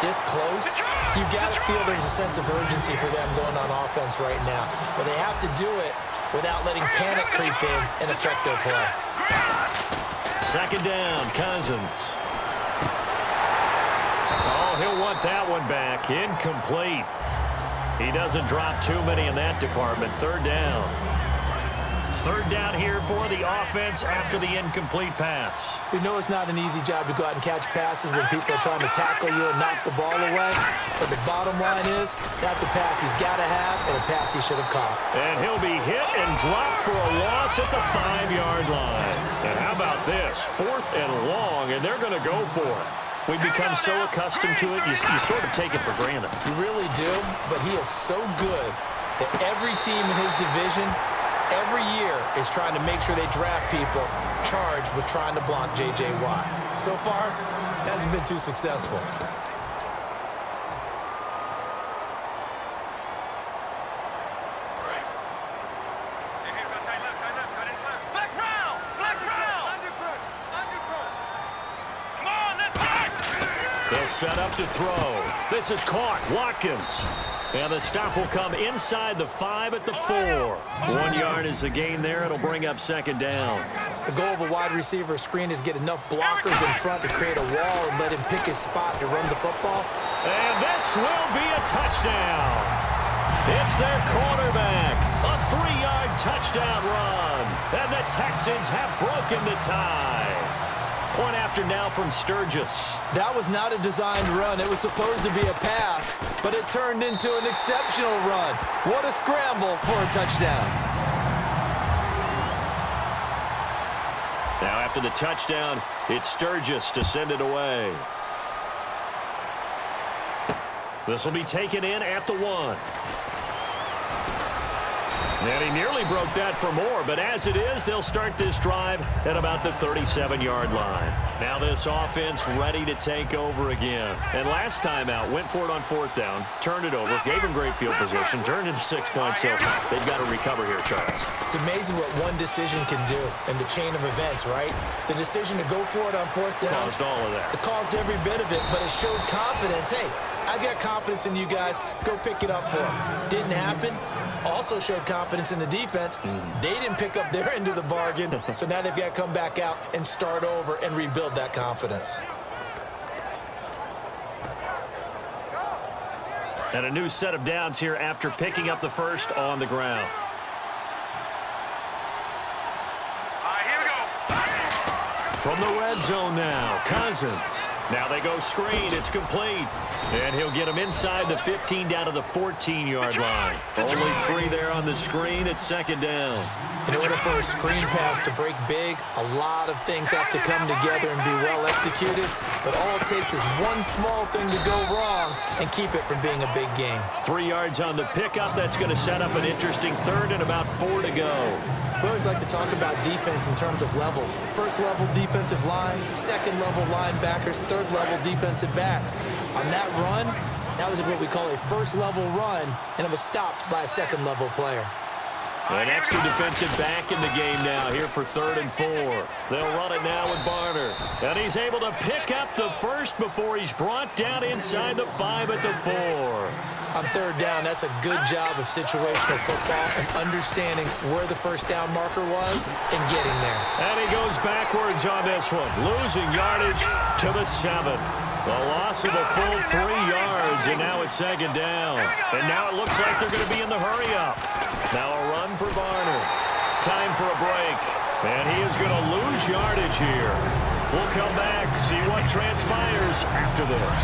this close, you got to feel there's a sense of urgency for them going on offense right now. But they have to do it without letting panic creep in and affect their play. Second down, Cousins. Oh, he'll want that one back. Incomplete. He doesn't drop too many in that department. Third down. Third down here for the offense after the incomplete pass. We know it's not an easy job to go out and catch passes when people are trying to tackle you and knock the ball away. But the bottom line is, that's a pass he's got to have and a pass he should have caught. And he'll be hit and dropped for a loss at the 5-yard line. And how about this? 4th and long, and they're going to go for it. We've become so accustomed to it, you sort of take it for granted. You really do, but he is so good that every team in his division every year is trying to make sure they draft people charged with trying to block J.J. Watt. So far, hasn't been too successful. They'll set up to throw. This is caught. Watkins. And the stop will come inside the 5 at the 4. 1 yard is the gain there. It'll bring up second down. The goal of a wide receiver screen is get enough blockers in front to create a wall and let him pick his spot to run the football. And this will be a touchdown. It's their quarterback. A 3-yard touchdown run. And the Texans have broken the tie. Point after now from Sturgis. That was not a designed run. It was supposed to be a pass, but it turned into an exceptional run. What a scramble for a touchdown. Now after the touchdown, it's Sturgis to send it away. This will be taken in at the 1. And he nearly broke that for more, but as it is, they'll start this drive at about the 37-yard line. Now this offense ready to take over again. And last time out, went for it on 4th down, turned it over, gave him great field position, turned into 6 points, so they've got to recover here, Charles. It's amazing what one decision can do in the chain of events, right? The decision to go for it on 4th down. Caused all of that. It caused every bit of it, but it showed confidence. Hey, I've got confidence in you guys. Go pick it up for them. Didn't happen. Also showed confidence in the defense. They didn't pick up their end of the bargain, so now they've got to come back out and start over and rebuild that confidence. And a new set of downs here after picking up the first on the ground. Here we go. From the red zone now, Cousins. Now they go screen. It's complete. And he'll get him inside the 15 down to the 14-yard line. Only 3 there on the screen. It's second down. In order for a screen pass to break big, a lot of things have to come together and be well executed. But all it takes is one small thing to go wrong and keep it from being a big game. 3 yards on the pickup. That's going to set up an interesting third and about 4 to go. We always like to talk about defense in terms of levels. First level defensive line, second level linebackers, third level defensive backs. On that run, that was what we call a first level run, and it was stopped by a second level player. An extra defensive back in the game now here for 3rd and 4. They'll run it now with Barner. And he's able to pick up the first before he's brought down inside the 5 at the 4. On 3rd down, that's a good job of situational football and understanding where the first down marker was and getting there. And he goes backwards on this one, losing yardage to the 7. The loss of a full 3 yards, and now it's second down. And now it looks like they're going to be in the hurry-up. Now a run for Barner. Time for a break. And he is going to lose yardage here. We'll come back, see what transpires after this.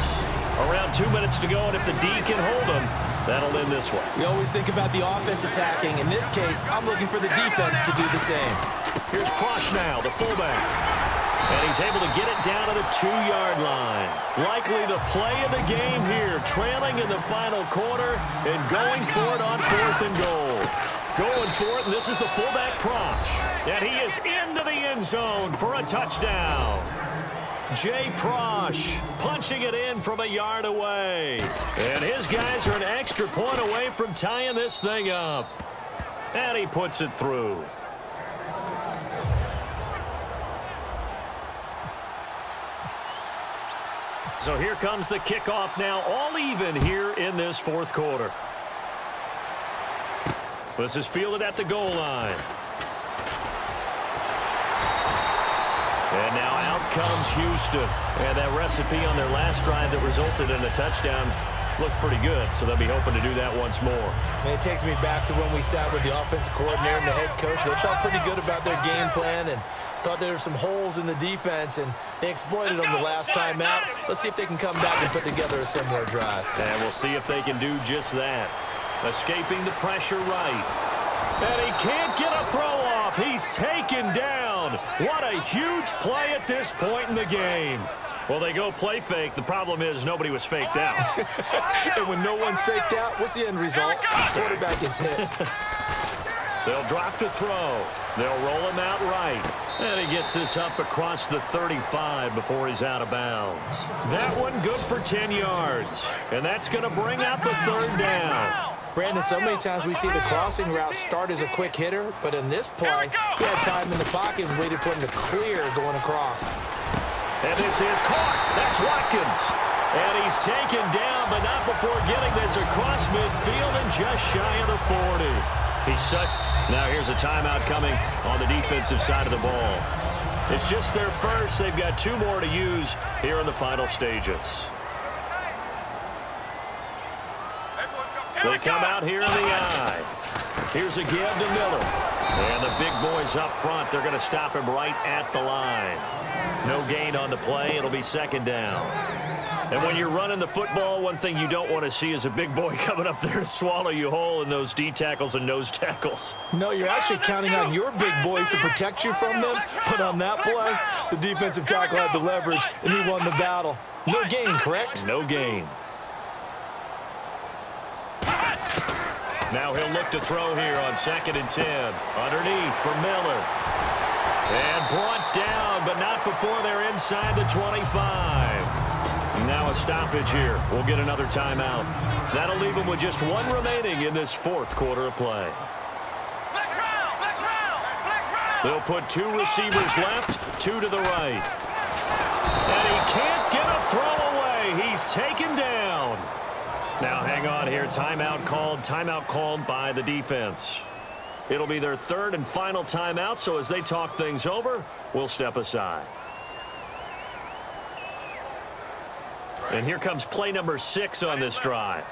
Around 2 minutes to go, and if the D can hold them, that'll end this one. We always think about the offense attacking. In this case, I'm looking for the defense to do the same. Here's Prosh now, the fullback. And he's able to get it down to the 2-yard line. Likely the play of the game here, trailing in the final quarter and going for it on 4th and goal. Going for it, and this is the fullback Prosh. And he is into the end zone for a touchdown. Jay Prosh punching it in from a yard away. And his guys are an extra point away from tying this thing up. And he puts it through. So here comes the kickoff now, all even here in this fourth quarter. This is fielded at the goal line. And now out comes Houston. And that recipe on their last drive that resulted in a touchdown looked pretty good, so they'll be hoping to do that once more. And it takes me back to when we sat with the offensive coordinator and the head coach. They felt pretty good about their game plan and thought there were some holes in the defense, and they exploited them the last time out. Let's see if they can come back and put together a similar drive. And we'll see if they can do just that. Escaping the pressure right. And he can't get a throw off. He's taken down. What a huge play at this point in the game. Well, they go play fake. The problem is nobody was faked out. And when no one's faked out, what's the end result? The quarterback gets hit. They'll drop to throw. They'll roll him out right. And he gets this up across the 35 before he's out of bounds. That one good for 10 yards. And that's going to bring out the third down. Brandon, so many times we see the crossing route start as a quick hitter, but in this play, he had time in the pocket and waited for him to clear going across. And this is caught. That's Watkins. And he's taken down, but not before getting this across midfield and just shy of the 40. He's set. Now here's a timeout coming on the defensive side of the ball. It's just their first. They've got 2 more to use here in the final stages. They come out here in the eye. Here's a give to Miller. And the big boys up front, they're going to stop him right at the line. No gain on the play. It'll be second down. And when you're running the football, one thing you don't want to see is a big boy coming up there to swallow you whole in those D tackles and nose tackles. No, you're actually counting on your big boys to protect you from them. But on that play, the defensive tackle had the leverage, and he won the battle. No gain, correct? No gain. Now he'll look to throw here on 2nd and 10. Underneath for Miller. And brought down, but not before they're inside the 25. Now a stoppage here. We'll get another timeout. That'll leave them with just 1 remaining in this fourth quarter of play. They'll put 2 receivers left, 2 to the right. And he can't get a throw away. He's taken down. Now hang on here. Timeout called by the defense. It'll be their 3rd and final timeout, so as they talk things over, we'll step aside. And here comes play number 6 on this drive.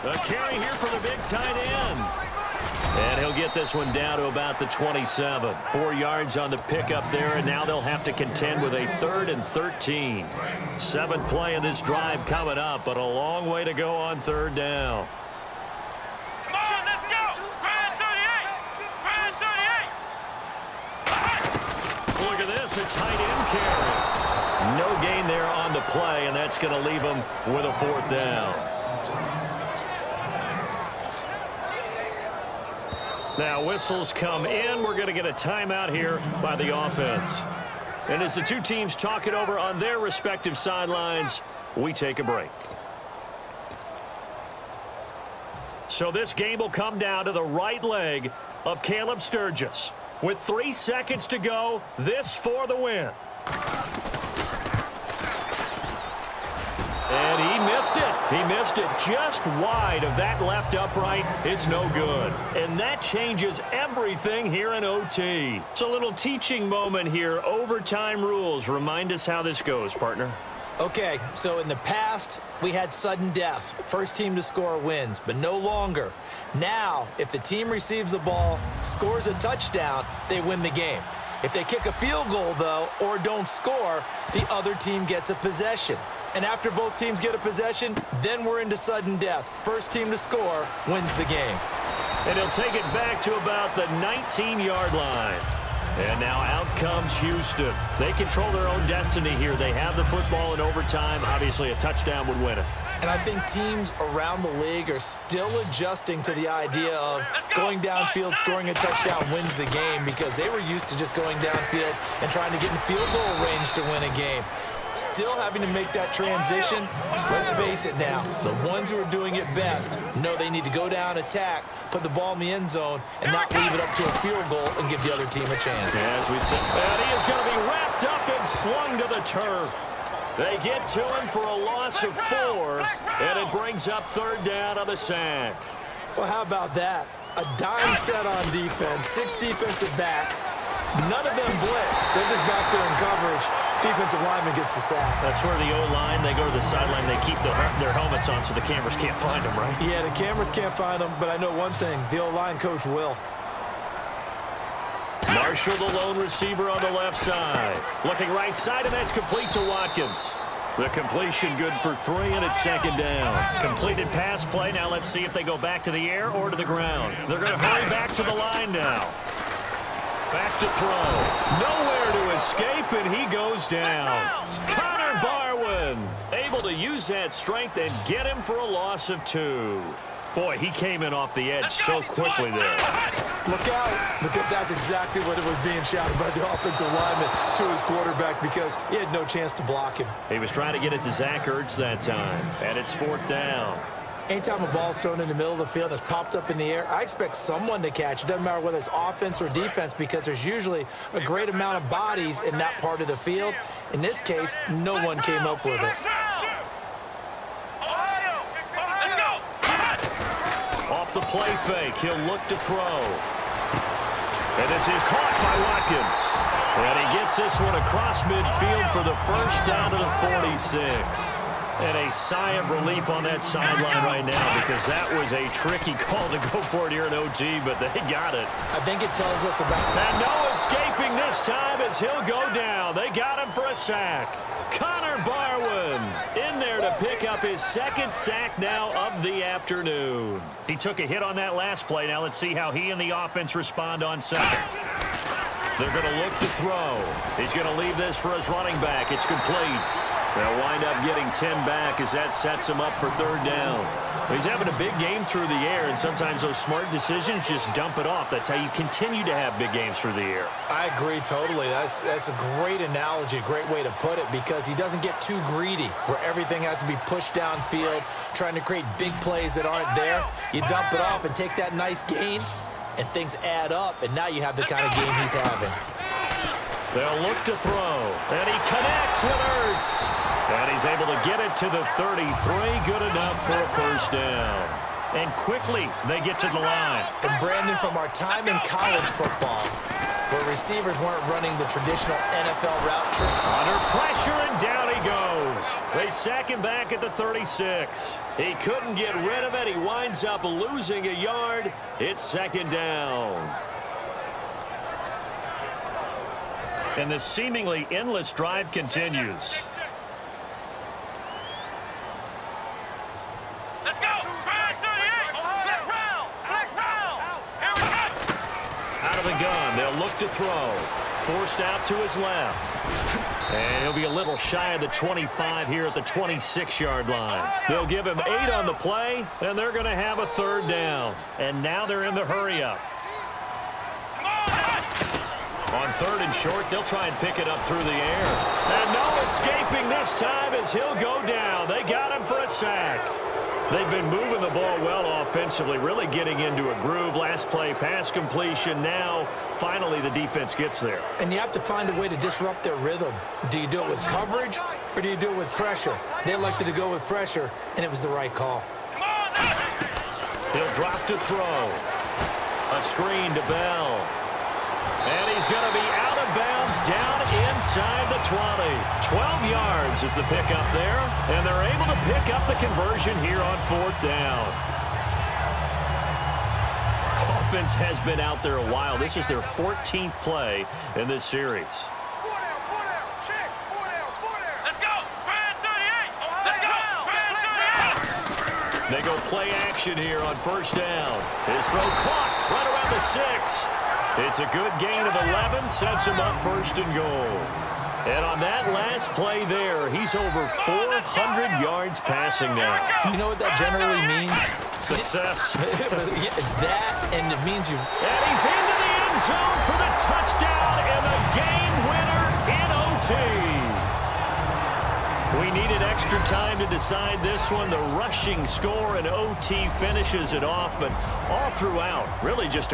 A carry here for the big tight end. And he'll get this one down to about the 27. 4 yards on the pickup there, and now they'll have to contend with a 3rd and 13. 7th play of this drive coming up, but a long way to go on 3rd down. Come on, let's go! Brand 38! Look at this, a tight end carry. No gain there on the play, and that's going to leave them with a 4th down. Now whistles come in. We're going to get a timeout here by the offense. And as the 2 teams talk it over on their respective sidelines, we take a break. So this game will come down to the right leg of Caleb Sturgis. With 3 seconds to go, this for the win. And he missed it. He missed it just wide of that left upright. It's no good. And that changes everything here in OT. It's a little teaching moment here. Overtime rules. Remind us how this goes, partner. Okay, so in the past, we had sudden death. First team to score wins, but no longer. Now, if the team receives the ball, scores a touchdown, they win the game. If they kick a field goal, though, or don't score, the other team gets a possession. And after both teams get a possession, then we're into sudden death. First team to score wins the game. And he'll take it back to about the 19-yard line. And now out comes Houston. They control their own destiny here. They have the football in overtime. Obviously, a touchdown would win it. And I think teams around the league are still adjusting to the idea of going downfield, scoring a touchdown wins the game, because they were used to just going downfield and trying to get in field goal range to win a game. Still having to make that transition. Let's face it now, the ones who are doing it best know they need to go down, attack, put the ball in the end zone, and not leave it up to a field goal and give the other team a chance. As we said, and he is going to be wrapped up and slung to the turf. They get to him for a loss of 4, and it brings up 3rd down on the sack. Well, how about that? A dime set on defense, 6 defensive backs. None of them blitz. They're just back there in coverage. Defensive lineman gets the sack. That's where the O-line, they go to the sideline, they keep their helmets on so the cameras can't find them, right? Yeah, the cameras can't find them, but I know one thing. The O-line coach will. Marshall, the lone receiver on the left side. Looking right side, and that's complete to Watkins. The completion good for 3, and it's 2nd down. Completed pass play. Now let's see if they go back to the air or to the ground. They're going to hurry back to the line now. Back to throw. Nowhere to escape, and he goes down. Connor Barwin able to use that strength and get him for a loss of 2. Boy, he came in off the edge so quickly there. Look out, because that's exactly what it was being shouted by the offensive lineman to his quarterback because he had no chance to block him. He was trying to get it to Zach Ertz that time, and it's 4th down. Anytime a ball's thrown in the middle of the field that's popped up in the air, I expect someone to catch. It doesn't matter whether it's offense or defense because there's usually a great amount of bodies in that part of the field. In this case, no one came up with it. Off the play fake, he'll look to throw. And this is caught by Watkins. And he gets this one across midfield for the 1st down to the 46. And a sigh of relief on that sideline right now because that was a tricky call to go for it here in OT, but they got it. I think it tells us about... And no escaping this time as he'll go down. They got him for a sack. Connor Barwin in there to pick up his 2nd sack now of the afternoon. He took a hit on that last play. Now let's see how he and the offense respond on 2nd. They're going to look to throw. He's going to leave this for his running back. It's complete. They'll wind up getting 10 back as that sets him up for 3rd down. He's having a big game through the air, and sometimes those smart decisions just dump it off. That's how you continue to have big games through the air. I agree totally. That's a great analogy, a great way to put it, because he doesn't get too greedy where everything has to be pushed downfield, trying to create big plays that aren't there. You dump it off and take that nice gain, and things add up, and now you have the kind of game he's having. They'll look to throw, and he connects with Ertz. And he's able to get it to the 33, good enough for a 1st down. And quickly, they get to the line. And Brandon, from our time in college football, where receivers weren't running the traditional NFL route tree. Under pressure, and down he goes. They sack him back at the 36. He couldn't get rid of it. He winds up losing a yard. It's 2nd down. And the seemingly endless drive continues. Let's go! Ride 38! Flex round! Flex round! Out of the gun, they'll look to throw. Forced out to his left. And he'll be a little shy of the 25 here at the 26-yard line. They'll give him 8 on the play, and they're going to have a 3rd down. And now they're in the hurry-up. On 3rd and short, they'll try and pick it up through the air. And no escaping this time as he'll go down. They got him for a sack. They've been moving the ball well offensively, really getting into a groove. Last play, pass completion. Now, finally, the defense gets there. And you have to find a way to disrupt their rhythm. Do you do it with coverage, or do you do it with pressure? They elected to go with pressure, and it was the right call. He'll drop to throw. A screen to Bell. And he's going to be out of bounds down inside the 20. 12 yards is the pickup there, and they're able to pick up the conversion here on 4th down. Offense has been out there a while. This is their 14th play in this series. Let's go! Ride 38! Let's go! Ride 38! They go play action here on 1st down. His throw caught right around the 6. It's a good gain of 11, sets him up 1st and goal. And on that last play there, he's over 400 yards passing now. You know what that generally means? Success. That, and it means you... And he's into the end zone for the touchdown and the game winner in OT. We needed extra time to decide this one. The rushing score and OT finishes it off, but all throughout, really just a